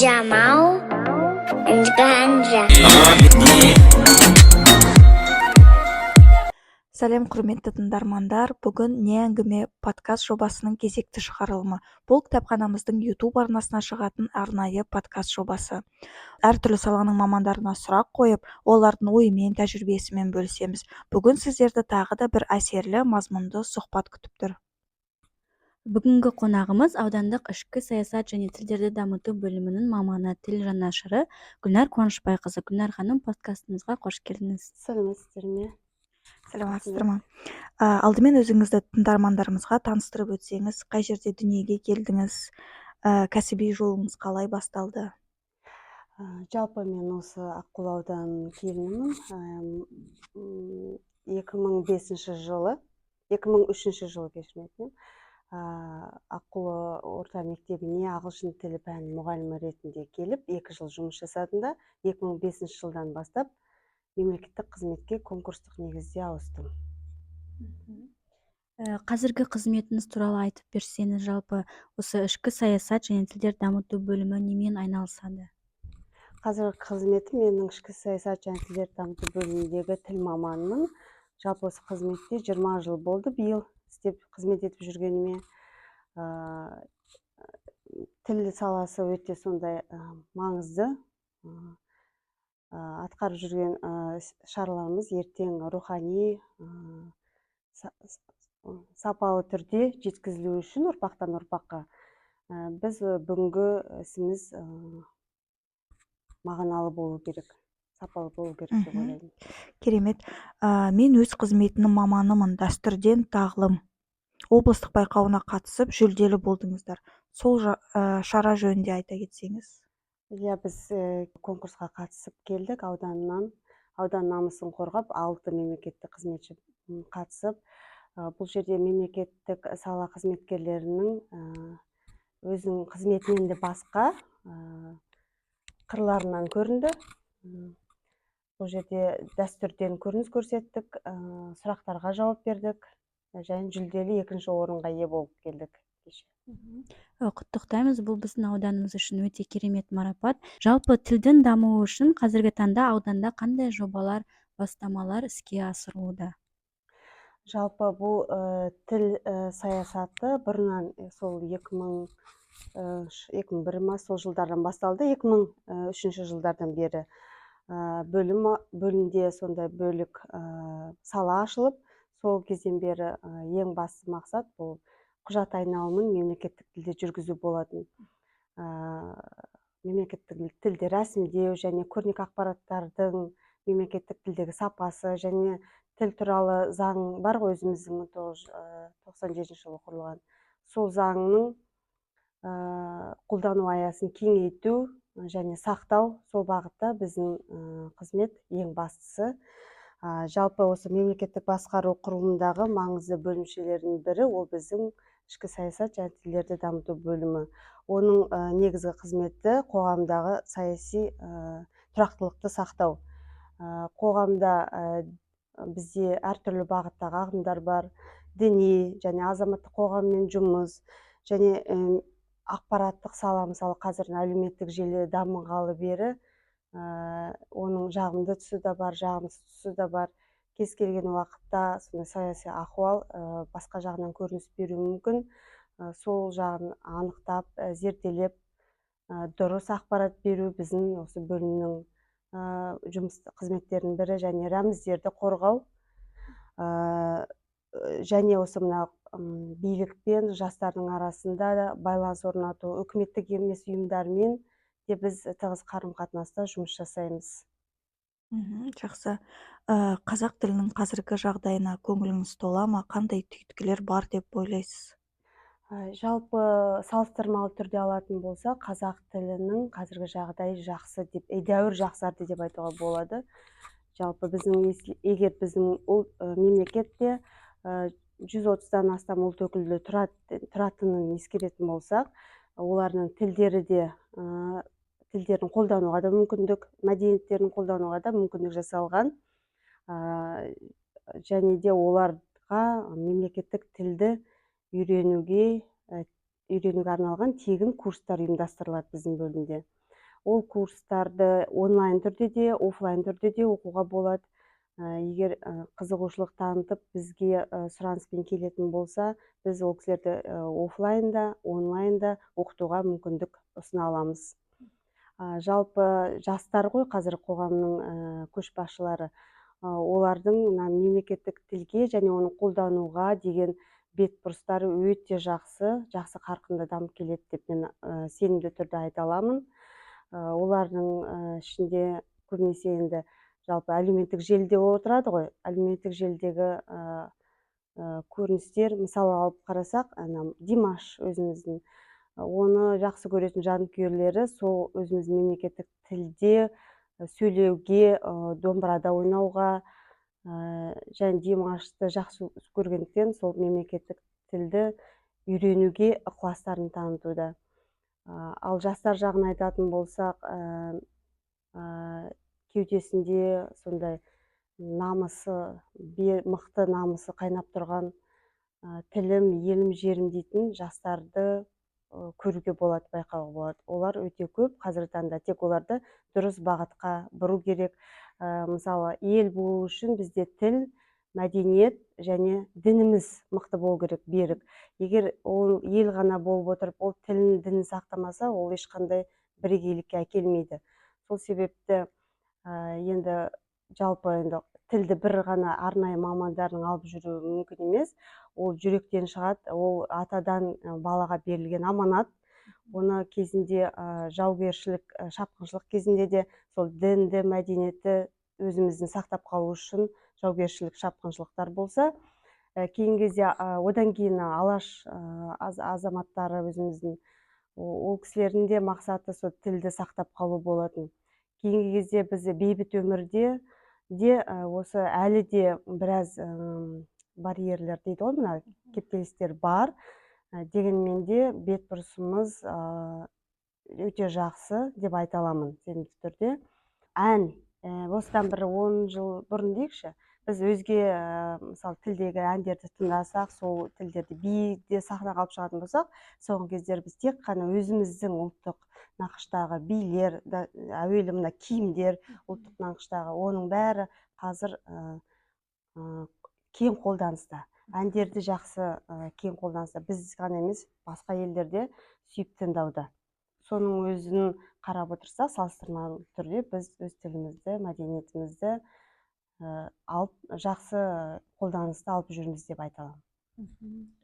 Jamal and Ganja. Сәлем құрметті тыңдармандар, бүгін не әңгіме подкаст жобасының кезекті шығарылымы. Бұл кітапханамыздың YouTube арнасына шығатын арнайы подкаст жобасы. Әртүрлі саланың мамандарына сұрақ қойып, олардың ойымен, тәжірибесімен бөлісеміз. Бүгін сіздерді тағы да бір әсерлі, мазмұнды сұхбат күтіп тұр. Бүгінгі қонағымыз аудандық ішкі саясат және тілдерді дамыту бөлімінің маманы, тіл жанашыры Гүлнар Қуанышбайқызы. Гүлнар ханым, подкастымызға қош келдіңіз. Сәлеметсіздер ме? Сәлеметсіздер ме? Алдымен өзіңізді тыңдармандарымызға таныстырып өтсеңіз, қай жерде дүниеге келдіңіз, кәсіби жолыңыз қалай басталды? Жалпы мен осы Аққулы ауданының келінімін. 2003 жылы кешірмесем, Аққулы орта мектебіне ағылшын тілі пәні мұғалімі ретінде келіп, 2 жыл жұмыс жасадым да 2005 жылдан бастап мемлекеттік қызметке конкурстық негізде ауыстым. Қазіргі қызметіңіз туралы айтып берсеңіз, жалпы осы ішкі саясат және тілдерді дамыту бөлімі немен айналысады? Қазіргі қызметім менің ішкі саясат және тілдерді дамыту бөліміндегі тіл маманының. Жалпы осы қызметте 20 жыл болды биыл қызмет етіп жүргеніме. Тіл саласы өте сондай маңызды. Атқарып жүрген шараларымыз ертең рухани, сапалы түрде жеткізілу үшін ұрпақтан ұрпаққа біз бүгінгі ісіміз мағыналы болу керек, сапалы болу керек деп ойлаймын. Керемет. Мен өз қызметінің маманымын, дәстүрден тағылым. Облыстық байқауына қатысып, жүлделі болдыңыздар. Сол шара жөнінде айта кетсеңіз. Біз конкурсқа қатысып келдік ауданнан. Аудан намысын қорғап, 6 мемлекеттік қызметші қатысып. Бұл жерде мемлекеттік сала қызметкерлерінің өзінің қызметінен де басқа қырларынан көрінді. Бұл жерде дәстүрден көрініс көрсеттік, сұрақтарға жауап бердік, және жүлделі 2-ші орынға ие болып келдік. Құттықтаймыз, бұл біздің ауданымыз үшін өте керемет марапат. Жалпы тілдің дамуы үшін қазіргі таңда ауданда қандай жобалар, бастамалар іске асырылуда? Жалпы бұл тіл саясаты бұрыннан сол 2001 сол жылдардан басталды. 2003 жылдардан бері бөлімде сондай бөлік сала ашылып, сол кезден бері ең басты мақсат бұл құжат айналымын мемлекеттік тілде жүргізу болатын. Мемлекеттік тілде рәсімдеу және көрнекі ақпараттардың мемлекеттік тілдегі сапасы және тіл туралы заң бар ғой, өзіміздің 1997 жылы құрылған. Сол заңның қолдану аясын кеңейту және сақтау, сол бағытта біздің қызмет ең бастысы. Жалпы осы мемлекеттік басқару құрылымындағы маңызды бөлімшелердің бірі ол біздің ішкі саясат және тілдерді дамыту бөлімі. Оның негізгі қызметі қоғамдағы саяси тұрақтылықты сақтау. Қоғамда бізде әртүрлі бағыттағы ағымдар бар, діни және азаматтық қоғаммен жұмыс және ақпараттық сала, мысалы қазірдің әлеуметтік желі дамығалы бері оның жағымды тұсы да бар, жағымсыз тұсы да бар. Кез келген уақытта сондай саяси ахуал басқа жағынан көрініс беруі мүмкін. Сол жағын анықтап, зерделеп, дұрыс ақпарат беру біздің осы бөлімнің жұмыс қызметтерінің бірі, және рәміздерді қорғау. Және осы мына билік пен жастардың арасында да байланыс орнату, үкіметтік емес ұйымдармен де біз тығыз қарым-қатынаста жұмыс жасаймыз. Жақсы. Қазақ тілінің қазіргі жағдайына көңіліңіз тола ма? Қандай түйткілер бар деп ойлайсыз? Жалпы салыстырмалы түрде алатын болса, қазақ тілінің қазіргі жағдайы жақсы деп, едәуір жақсарды деп айтуға болады. Жалпы егер біздің мемлекетте 130-дан астам ұлт өкілі тұратынын ескеретін болсақ, олардың тілдерін қолдануға да мүмкіндік, мәдениеттерін қолдануға да мүмкіндік жасалған. Және де оларға мемлекеттік тілді үйренуге арналған тегін курстар ұйымдастырылады біздің бөлімде. ол курстарды онлайн түрде де офлайн түрде де оқуға болады. Егер қызығушылық танытып бізге сұраныспен келетін болса, біз ол кісілерді офлайнда онлайнда оқытуға мүмкіндік ұсына аламыз. Жалпы жастар ғой қазір қоғамның көшбасшылары. Олардың мемлекеттік тілге және оны қолдануға деген бетбұрыстары өте жақсы қарқынды дамып келеді деп мен сенімді түрде айта аламын. Олардың ішінде көбінесе енді жалпы әлеуметтік желіде отырады ғой. Әлеуметтік желідегі көріністер, мысалы алып қарасақ, Димаш өзіміздің оны жақсы көретін жанкүйерлері сол өзіміздің мемлекеттік тілде сөйлеуге, домбырада ойнауға, және Димашты жақсы көргендіктен сол мемлекеттік тілді үйренуге ықыластарын танытуда. Ал жастар жағын айтатын болсақ, кеудесінде сондай мықты намысы қайнап тұрған тілім, елім, жерім дейтін жастарды көруге болады, байқауға болады. Олар өте көп, қазіргі таңда тек оларды дұрыс бағытқа бұру керек. Мысалы, ел болу үшін бізде тіл, мәдениет және дініміз мықты болу керек, берік. Егер ол ел ғана болып отырып, ол тілін, дінін сақтамаса, ол ешқандай бірегейлікке әкелмейді. Сол себепті енді жалпы тілді бір ғана арнайы мамандардың алып жүруі мүмкін емес. Ол жүректен шығады, ол атадан балаға берілген аманат. Оны кезінде жаугершілік, шапқыншылық кезінде де сол дінді, мәдениетті өзіміздің сақтап қалу үшін жаугершілік, шапқыншылықтар болса, кейінгі кезде одан кейін алаш азаматтары өзіміздің ол кісілердің де мақсаты сол тілді сақтап қалу болатын. Кейінгі кезде біз бейбіт өмірде осы әлі де біраз барьерлер дейді ғой, мына кептелістер бар. Дегенмен де бетбұрысымыз өте жақсы деп айта аламын сенімді түрде. Осыдан бір 10 жыл бұрын дейікші, біз өзге мысалы тілдегі әндерді тыңдасақ, сол тілдерді биде сахнаға алып шығатын болсақ, соңғы кездері біз тек қана өзіміздің ұлттық нақыштағы билер, әуелі мына киімдер, ұлттық нақыштағы, оның бәрі қазір кең қолданыста. Әндерді жақсы кең қолданыста. Біз ғана емес, басқа елдерде сүйіп тыңдауда. Соның өзін қарап отырса, салыстырмалы түрде біз өз тілімізді, мәдениетімізді жақсы қолданыста алып жүрміз деп айта аламын.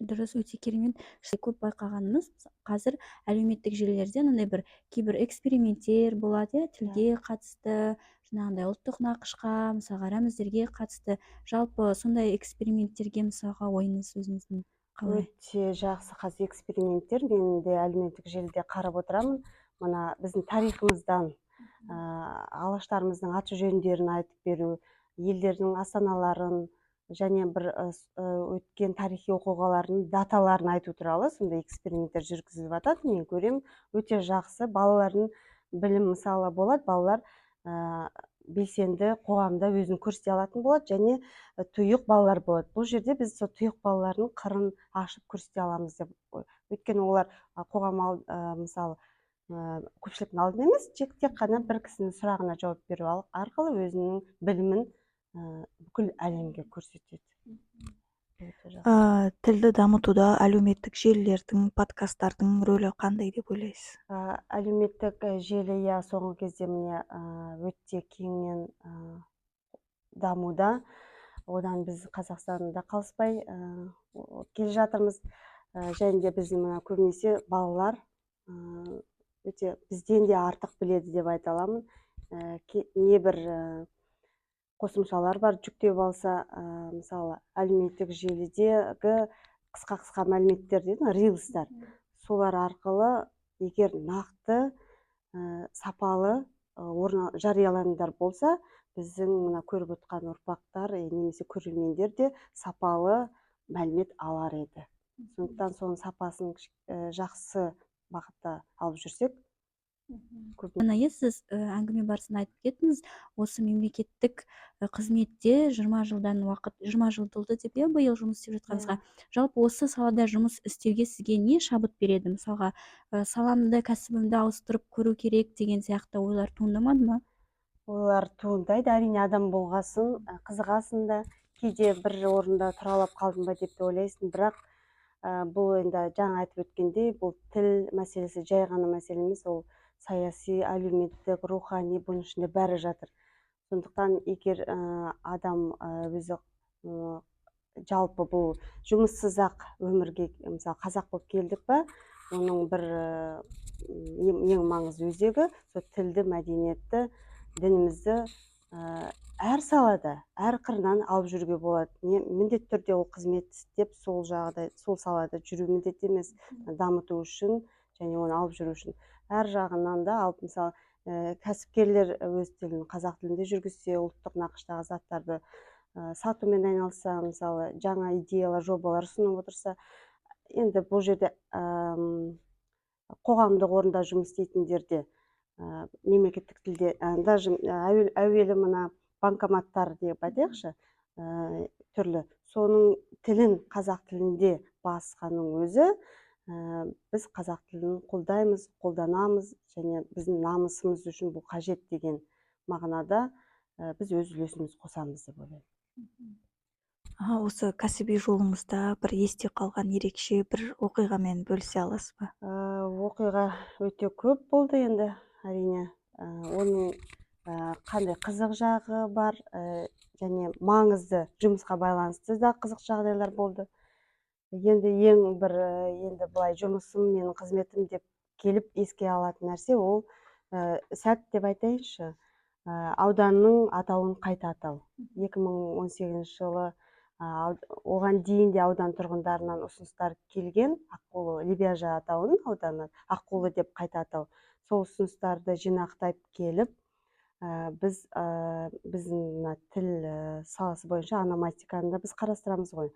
Дұрыс, өте керемет. Көп байқағанымыз, қазір әлеуметтік желілерде бір кейбір эксперименттер болады, тілге қатысты, жаңағындай ұлттық нақышқа, мысалға рәміздерге қатысты. Жалпы сондай эксперименттерге мысалға ойыңыз өзіңіздің қалай? Өте жақсы қазір эксперименттер. Мен де әлеуметтік желіде қарап отырамын. Мына біздің тарихымыздан алаштарымыздың аты жөндерін айтып беру, елдердің астаналарын және бір өткен тарихи оқиғалардың даталарын айту туралы сондай эксперименттер жүргізіліп жатады. Мен көремін, өте жақсы. Балалардың білім мысалы болады, балалар белсенді қоғамда өзін көрсете алатын болады, және тұйық балалар болады. Бұл жерде біз сол тұйық балалардың қырын ашып көрсете аламыз деп. Өйткені олар қоғам мысалы көпшіліктің алдында емес, тек қана бір кісінің сұрағына жауап беру арқылы өзінің білімін бүкіл әлемге көрсетеді. Тілді дамытуда әлеуметтік желілердің, подкасттардың рөлі қандай деп ойлайсыз? Әлеуметтік желі соңғы кезде міне өте кеңінен дамуда. Одан біз Қазақстанда қалыспай келе жатырмыз. Және де біздің мына көбінесе балалар өте бізден де артық біледі деп айта аламын. Небір қосымшалар бар, жүктеп алса, мысалы әлеуметтік желідегі қысқа мәліметтер дейді, рилстар. Солар арқылы егер нақты, сапалы жарияланымдар болса, біздің мына көріп отқан ұрпақтар немесе көрермендер де сапалы мәлімет алар еді. Сондықтан соның сапасын жақсы бағытта алып жүрсек, көп. Сіз әңгіме барысында айтып кеттіңіз, осы мемлекеттік қызметте 20 жыл толды деп биыл жұмыс істеп жатқаныңызға. Жалпы осы салада жұмыс істеуге сізге не шабыт береді? Мысалға, саламды, кәсібімді ауыстырып көру керек деген сияқты ойлар туындамады ма? Олар туындайды, әрине адам болғасын, қызығасың да, кейде бір орында тұралап қалдым ба деп те ойлайсың, бірақ бұл енді жаңа айтып өткендей, бұл тіл мәселесі жай ғана мәселе емес, ол саяси, әлеуметтік, рухани, бұның ішінде бәрі жатыр. Сондықтан егер адам өзі жалпы бұл жұмыссыз-ақ өмірге, мысалы қазақ болып келдік па, оның бір ең маңызды өзегі сол тілді, мәдениетті, дінімізді әр салада, әр қырынан алып жүруге болады. Міндетті түрде ол қызмет істеп, сол салада жүру міндет емес, дамыту үшін және оны алып жүру үшін. Әр жағынан да алып, мысалы, кәсіпкерлер өз тілін қазақ тілінде жүргізсе, ұлттық нақыштағы заттарды сатумен айналысса, мысалы, жаңа идеялар, жобалар ұсынып отырса, енді бұл жерде қоғамдық орында жұмыс істейтіндер де мемлекеттік тілде, даже әуелі мына банкоматтар деп айтайықшы, түрлі, соның тілін қазақ тілінде басқаның өзі, біз қазақ тілін қолдаймыз, қолданамыз, және біздің намысымыз үшін бұл қажет деген мағынада біз өз үлесімізді қосамыз деп ойлаймын. Осы кәсіби жолыңызда бір есте қалған ерекше бір оқиғамен бөлісе аласыз ба? Оқиға өте көп болды енді, әрине. Оның қандай қызық жағы бар, және маңызды жұмысқа байланысты да қызық жағдайлар болды. Енді ең бір енді былай жұмысым, менің қызметім деп келіп еске алатын нәрсе ол сәт деп айтайыншы, ауданның атауын қайта атау. 2018 жылы оған дейін де аудан тұрғындарынан ұсыныстар келген, Аққулы, Лебяжі атауын ауданы Аққулы деп қайта атау. Сол ұсыныстарды жинақтап келіп, біздің тіл саласы бойынша ономастиканы да біз қарастырамыз ғой.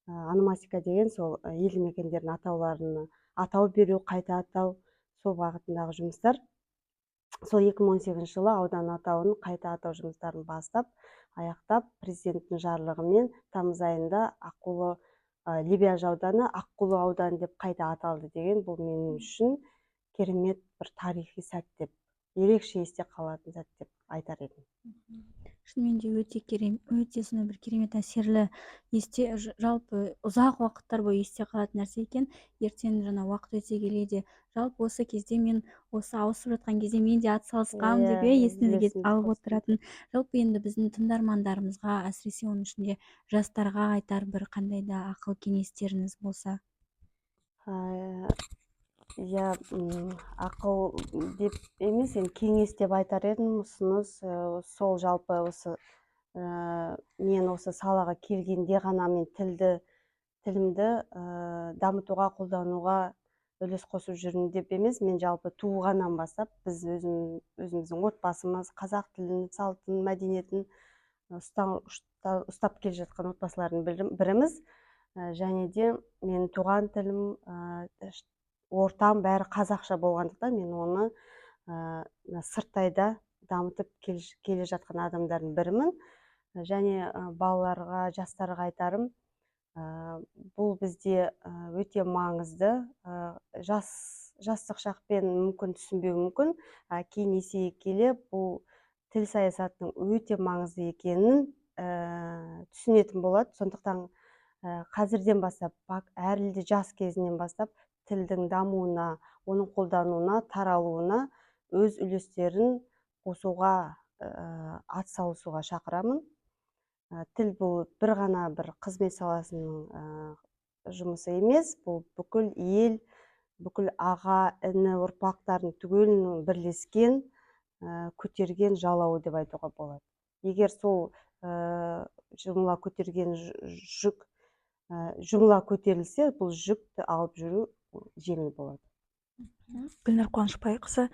Ономастика деген сол елді мекендердің атауларını атау беру, қайта атау, сол бағытындағы жұмыстар. Сол 2018 жылы аудан атауын қайта атау жұмыстарын бастап, аяқтап, президенттің жарлығымен тамыз айында Аққулы, Лебяжі ауданы Аққулы ауданы деп қайта аталды деген, бұл мен үшін керемет бір тарихи сәт деп, ерекше есте қалатын сәт деп айтар едім. Шынымен де өте сондай бір керемет әсерлі, жалпы ұзақ уақыттар бойы есте қалатын нәрсе екен. Ертең жаңа уақыт өте келе де, жалпы осы кезде мен, осы ауысып жатқан кезде мен де атсалысқам деп есіңізге алып отыратын. Жалпы енді біздің тыңдармандарымызға, әсіресе оның ішінде жастарға айтар бір қандай да ақыл кеңестеріңіз болса? Ақыл деп емес, кеңес деп айтар едім, ұсыныс. Сол жалпы осы мен осы салаға келгенде ғана мен тілімді дамытуға, қолдануға үлес қосып жүрмін деп емес, мен жалпы туғаннан бастап біз өзіміздің отбасымыз, қазақ тілін, салтын, мәдениетін ұстап келе жатқан отбасылардың біріміз. Және де мен туған тілім, ортам бәрі қазақша болғандықтан мен оны сырттайда дамытып келе жатқан адамдардың бірімін. Және балаларға, жастарға айтарым, бұл бізде өте маңызды. Жастық шақпен мүмкін түсінбеу мүмкін, кейін есейе келе бұл тіл саясатының өте маңызды екенін түсінетін болады. Сондықтан қазірден бастап, әрлі жас кезінен бастап, тілдің дамуына, оның қолдануына, таралуына өз үлестерін қосуға, атсалысуға шақырамын. Тіл бұл бір ғана бір қызмет саласының жұмысы емес, бұл бүкіл ел, бүкіл аға, іні, ұрпақтардың түгелінің бірлескен, көтерген жалауы деп айтуға болады. Егер сол жұмыла көтерген жүк жұмыла көтерілсе, бұл жүкті алып жүру жеңіл болады. Гүлнар Қуанышбайқызы,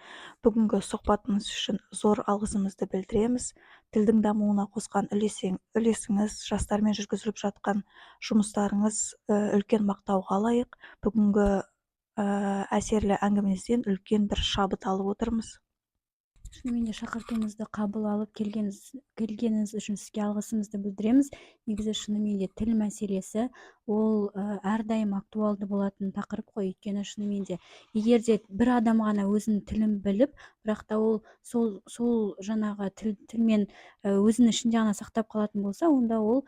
бүгінгі сұхбатыңыз үшін зор алғысымызды білдіреміз. Тілдің дамуына қосқан үлесіңіз, жастармен жүргізіліп жатқан жұмыстарыңыз үлкен мақтауға лайық. Бүгінгі әсерлі әңгімеңізден үлкен бір шабыт алып отырмыз. Шынымен де шақыртуымызды қабыл алып келгеніңіз үшін сізге алғысымызды білдіреміз. Негізі шынымен де тіл мәселесі ол әрдайым актуалды болатын тақырып қой. Өйткені шынымен де егер де бір адам ғана өзінің тілін біліп, бірақ та ол сол жаңағы тілмен өзінің ішінде ғана сақтап қалатын болса, онда ол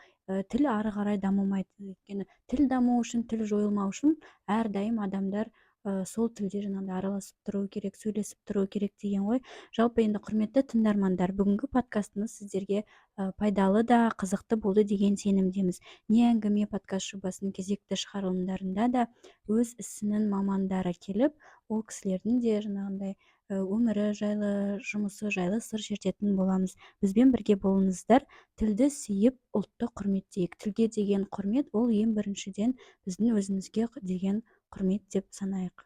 тіл ары қарай дамымайды. Өйткені тіл даму үшін, тіл жойылмау үшін әрдайым адамдар сол тілде жаңағыдай араласып тұру керек, сөйлесіп тұру керек деген ғой. Жалпы енді құрметті тыңдармандар, бүгінгі подкастымыз сіздерге пайдалы да қызықты болды деген сенімдеміз. Не әңгіме подкаст жобасының кезекті шығарылымдарында да өз ісінің мамандары келіп, ол кісілердің де жаңағындай өмірі жайлы, жұмысы жайлы сыр шертетін боламыз. Бізбен бірге болыңыздар. Тілді сүйіп, ұлтты құрметтейік. Тілге деген құрмет ол ең біріншіден біздің өзімізге деген құрмет деп санайық.